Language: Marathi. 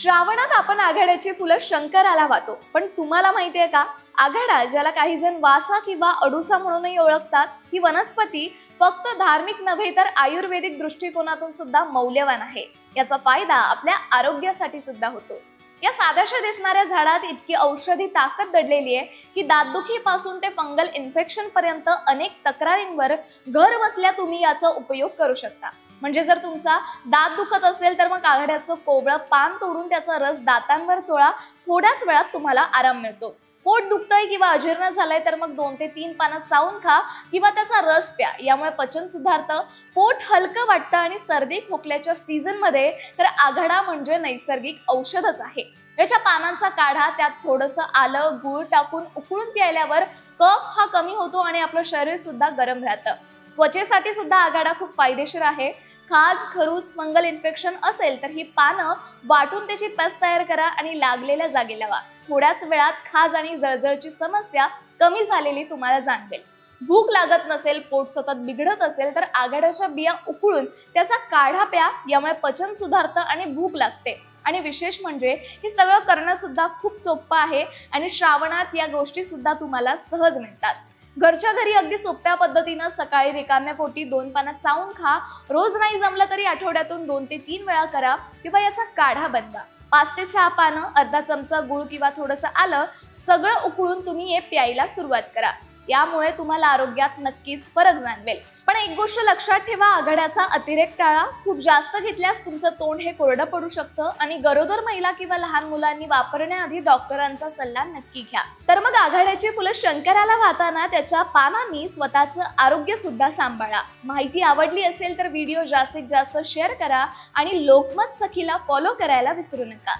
श्रावणात आपण आघाड्याची फुलं शंकराला वाहतो, पण तुम्हाला माहितीये का, आघाडा ज्याला काही जण वासा किंवा अडुसा म्हणूनही ओळखतात, ही वनस्पती फक्त धार्मिक नव्हे तर आयुर्वेदिक दृष्टिकोनातून सुद्धा मौल्यवान आहे। याचा फायदा आपल्या आरोग्यासाठी सुद्धा होतो। या साध्याशा दिसणाऱ्या झाडात इतकी औषधी ताकद दडलेली आहे की दातदुखीपासून ते फंगल इन्फेक्शन पर्यंत अनेक तक्रारींवर घर बसल्या तुम्ही याचा उपयोग करू शकता। म्हणजे जर तुमचा दात दुखत असेल तर मग आघाड्याचं कोवळं पान तोडून त्याचा रस दातांवर चोळा, थोड्याच वेळात तुम्हाला आराम मिळतो। पोट दुखतंय किंवा अजीर्ण झालंय तर मग 2 ते 3 पानं चावून खा किंवा त्याचा रस प्या, यामुळे पचन सुधारतं, पोट हलकं वाटतं आणि सर्दी खोकल्याच्या सीझन मध्ये तर आघाडा म्हणजे नैसर्गिक औषधच आहे। याच्या पानांचा काढा, त्यात थोडंसं आलं गूळ टाकून उकळून प्यायल्यावर कफ हा कमी होतो आणि आपलं शरीर सुद्धा गरम राहतं। त्वचेसाठी सुद्धा आघाडा खूप फायदेशीर आहे। खाज, खरूच, फंगल इन्फेक्शन असेल तर ही पानं वाटून त्याची पेस्ट तयार करा आणि लागलेल्या जागी लावा। थोड्याच वेळात खाज आणि जळजळची समस्या कमी झालेली तुम्हाला जाणवेल। भूक लागत नसेल, पोट सतत बिघडत असेल तर आघाड्याच्या बिया उकळून त्याचा काढा प्या, यामुळे पचन सुधारतं आणि भूक लागते। आणि विशेष म्हणजे हे सगळं करणं सुद्धा खूप सोपं आहे आणि श्रावणात या गोष्टी सुद्धा तुम्हाला सहज मिळतात। घरच्या घरी अगदी सोप्या पद्धतीनं सकाळी रिकाम्या पोटी 2 पानं चावून खा। रोज नाही जमलं तरी आठवड्यातून 2 ते 3 वेळा करा किंवा याचा काढा बनवा। 5 ते 6 पानं, अर्धा चमचा गूळ किंवा थोडंसं आलं, सगळं उकळून तुम्ही हे प्यायला सुरुवात करा। यामुळे तुम्हाला आरोग्यात नक्कीच फरक जाणवेल। पण एक गोष्ट लक्षात ठेवा, आघाड्याचा अतिरेक टाळा। खूप जास्त घेतल्यास तुमचं तोंड हे कोरडं पडू शकतं आणि गरोदर महिला किंवा लहान मुलांनी वापरण्याआधी डॉक्टरांचा सल्ला नक्की घ्या। तर मग आघाड्याची फुलं शंकराला वाहताना त्याच्या पानांनी स्वतःचं आरोग्य सुद्धा सांभाळा। माहिती आवडली असेल तर व्हिडिओ जास्तीत जास्त शेअर करा आणि लोकमत सखीला फॉलो करायला विसरू नका।